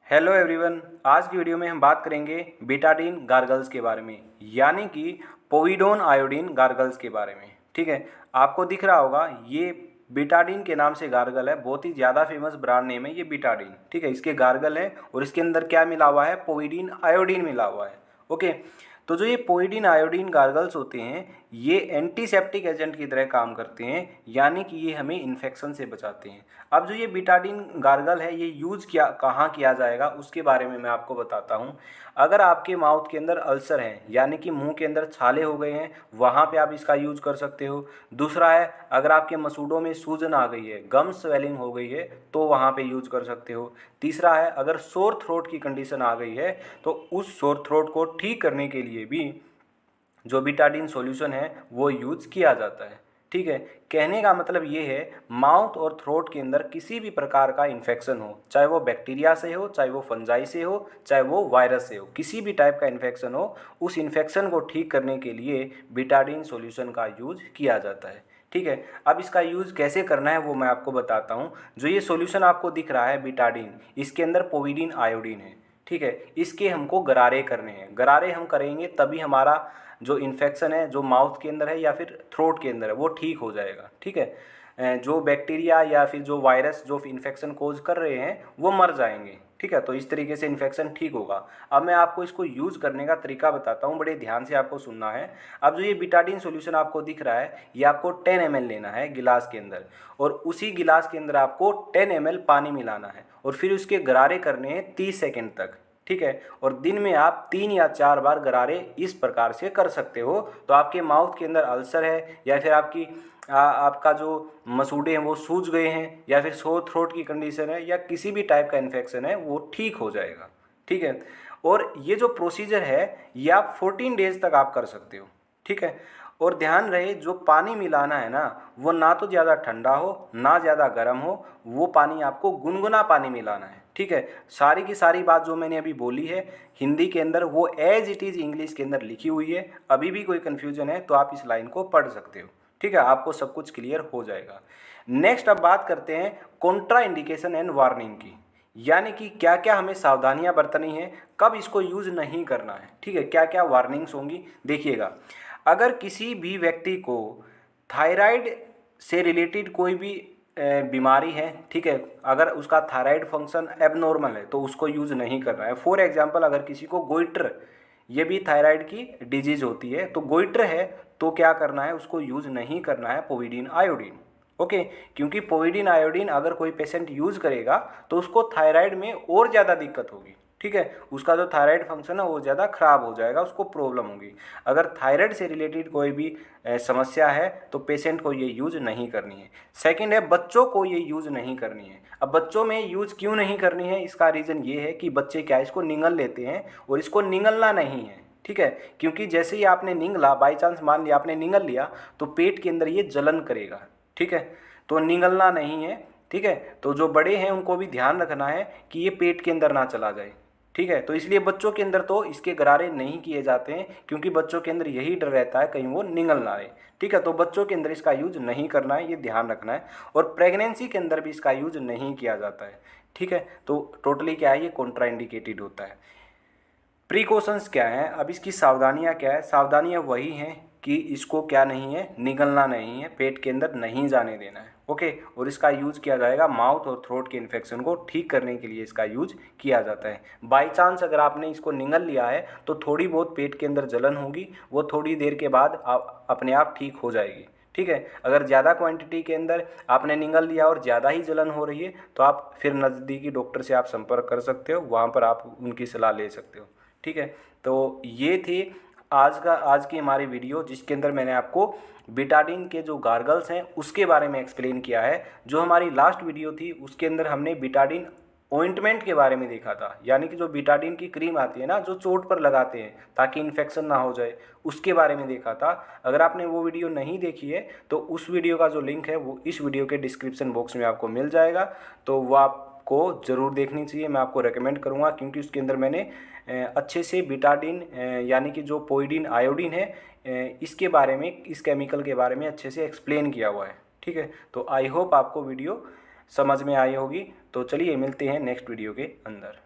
Hello everyone. आज की video में हम बात करेंगे बीटाडीन गार्गल्स के बारे में, यानी कि पोविडोन आयोडीन गार्गल्स के बारे में। ठीक है, आपको दिख रहा होगा ये बीटाडीन के नाम से गार्गल है, बहुत ही ज़्यादा फेमस ब्रांड नेम है ये बीटाडीन। ठीक है, इसके गार्गल है और इसके अंदर क्या मिला हुआ है, पोविडीन आयोडीन मिला हुआ है। ओके, तो जो ये पोविडीन आयोडीन गार्गल्स होते हैं ये एंटीसेप्टिक एजेंट की तरह काम करते हैं, यानी कि ये हमें इन्फेक्शन से बचाते हैं। अब जो ये बीटाडीन गार्गल है ये यूज़ कहाँ किया जाएगा उसके बारे में मैं आपको बताता हूँ। अगर आपके माउथ के अंदर अल्सर है, यानी कि मुंह के अंदर छाले हो गए हैं, वहाँ पे आप इसका यूज़ कर सकते हो। दूसरा है, अगर आपके मसूड़ों में सूजन आ गई है, गम स्वेलिंग हो गई है, तो वहाँ पे यूज़ कर सकते हो। तीसरा है, अगर सोर थ्रोट की कंडीशन आ गई है तो उस सोर थ्रोट को ठीक करने के लिए भी जो बीटाडीन सॉल्यूशन है वो यूज़ किया जाता है। ठीक है, कहने का मतलब ये है, माउथ और थ्रोट के अंदर किसी भी प्रकार का इन्फेक्शन हो, चाहे वो बैक्टीरिया से हो, चाहे वो फंजाई से हो, चाहे वो वायरस से हो, किसी भी टाइप का इन्फेक्शन हो, उस इन्फेक्शन को ठीक करने के लिए बीटाडीन सॉल्यूशन का यूज़ किया जाता है। ठीक है, अब इसका यूज़ कैसे करना है वो मैं आपको बताता हूँ। जो ये सॉल्यूशन आपको दिख रहा है बीटाडीन, इसके अंदर पोविडीन आयोडीन है। ठीक है, इसके हमको गरारे करने हैं। गरारे हम करेंगे तभी हमारा जो इन्फेक्शन है जो माउथ के अंदर है या फिर थ्रोट के अंदर है वो ठीक हो जाएगा। ठीक है, जो बैक्टीरिया या फिर जो वायरस जो इन्फेक्शन कोज कर रहे हैं वो मर जाएंगे। ठीक है, तो इस तरीके से इन्फेक्शन ठीक होगा। अब मैं आपको इसको यूज़ करने का तरीका बताता हूँ, बड़े ध्यान से आपको सुनना है। अब जो ये बीटाडीन सॉल्यूशन आपको दिख रहा है ये आपको 10 ml लेना है गिलास के अंदर, और उसी गिलास के अंदर आपको 10 ml पानी मिलाना है और फिर उसके गरारे करने हैं 30 सेकेंड तक। ठीक है, और दिन में आप 3 या 4 बार गरारे इस प्रकार से कर सकते हो। तो आपके माउथ के अंदर अल्सर है या फिर आपका जो मसूड़े हैं वो सूज गए हैं या फिर सोर थ्रोट की कंडीशन है या किसी भी टाइप का इन्फेक्शन है वो ठीक हो जाएगा। ठीक है, और ये जो प्रोसीजर है ये आप 14 डेज तक आप कर सकते हो। ठीक है, और ध्यान रहे जो पानी मिलाना है ना वो ना तो ज़्यादा ठंडा हो ना ज़्यादा गर्म हो, वो पानी आपको गुनगुना पानी मिलाना है। ठीक है, सारी की सारी बात जो मैंने अभी बोली है हिंदी के अंदर वो एज इट इज़ इंग्लिश के अंदर लिखी हुई है। अभी भी कोई कन्फ्यूजन है तो आप इस लाइन को पढ़ सकते हो। ठीक है, आपको सब कुछ क्लियर हो जाएगा। नेक्स्ट अब बात करते हैं कॉन्ट्रा इंडिकेशन एंड वार्निंग की, यानी कि क्या क्या हमें सावधानियां बरतनी है, कब इसको यूज़ नहीं करना है। ठीक है, क्या क्या वार्निंग्स होंगी देखिएगा। अगर किसी भी व्यक्ति को थायराइड से रिलेटेड कोई भी बीमारी है, ठीक है, अगर उसका थायराइड फंक्शन एबनॉर्मल है तो उसको यूज़ नहीं करना है। फॉर एग्जांपल अगर किसी को गोइटर, ये भी थायराइड की डिजीज होती है, तो गोइटर है तो क्या करना है, उसको यूज़ नहीं करना है पोविडीन आयोडीन। ओके, क्योंकि पोविडीन आयोडीन अगर कोई पेशेंट यूज़ करेगा तो उसको थायराइड में और ज़्यादा दिक्कत होगी। ठीक है, उसका जो थायराइड फंक्शन है वो ज़्यादा खराब हो जाएगा, उसको प्रॉब्लम होगी। अगर थायराइड से रिलेटेड कोई भी समस्या है तो पेशेंट को ये यूज़ नहीं करनी है। सेकंड है, बच्चों को ये यूज़ नहीं करनी है। अब बच्चों में यूज़ क्यों नहीं करनी है, इसका रीज़न ये है कि बच्चे क्या इसको निगल लेते हैं और इसको निगलना नहीं है। ठीक है, क्योंकि जैसे ही आपने निगला, बाई चांस मान लिया आपने निगल लिया तो पेट के अंदर ये जलन करेगा। ठीक है, तो निगलना नहीं है। ठीक है, तो जो बड़े हैं उनको भी ध्यान रखना है कि ये पेट के अंदर ना चला जाए। ठीक है, तो इसलिए बच्चों के अंदर तो इसके गरारे नहीं किए जाते हैं, क्योंकि बच्चों के अंदर यही डर रहता है कहीं वो निगल ना आए। ठीक है, तो बच्चों के अंदर इसका यूज नहीं करना है, ये ध्यान रखना है। और प्रेगनेंसी के अंदर भी इसका यूज नहीं किया जाता है। ठीक है, तो टोटली क्या है, ये कॉन्ट्राइंडिकेटेड होता है। प्रिकॉशंस क्या हैं, अब इसकी सावधानियां क्या है, सावधानियां वही हैं कि इसको क्या नहीं है, निगलना नहीं है, पेट के अंदर नहीं जाने देना है। ओके, और इसका यूज़ किया जाएगा माउथ और थ्रोट के इन्फेक्शन को ठीक करने के लिए इसका यूज किया जाता है। बाई चांस अगर आपने इसको निगल लिया है तो थोड़ी बहुत पेट के अंदर जलन होगी, वो थोड़ी देर के बाद आप अपने आप ठीक हो जाएगी। ठीक है, अगर ज़्यादा क्वांटिटी के अंदर आपने निगल लिया और ज़्यादा ही जलन हो रही है तो आप फिर नज़दीकी डॉक्टर से आप संपर्क कर सकते हो, वहाँ पर आप उनकी सलाह ले सकते हो। ठीक है, तो ये थी आज की हमारी वीडियो, जिसके अंदर मैंने आपको बीटाडीन के जो गार्गल्स हैं उसके बारे में एक्सप्लेन किया है। जो हमारी लास्ट वीडियो थी उसके अंदर हमने बीटाडीन ऑइंटमेंट के बारे में देखा था, यानी कि जो बीटाडीन की क्रीम आती है ना जो चोट पर लगाते हैं ताकि इन्फेक्शन ना हो जाए, उसके बारे में देखा था। अगर आपने वो वीडियो नहीं देखी है तो उस वीडियो का जो लिंक है वो इस वीडियो के डिस्क्रिप्शन बॉक्स में आपको मिल जाएगा, तो वो आपको ज़रूर देखनी चाहिए। मैं आपको रेकमेंड करूँगा, क्योंकि उसके अंदर मैंने अच्छे से बीटाडीन यानी कि जो पोविडीन आयोडीन है इसके बारे में, इस केमिकल के बारे में अच्छे से एक्सप्लेन किया हुआ है। ठीक है, तो आई होप आपको वीडियो समझ में आई होगी। तो चलिए मिलते हैं नेक्स्ट वीडियो के अंदर।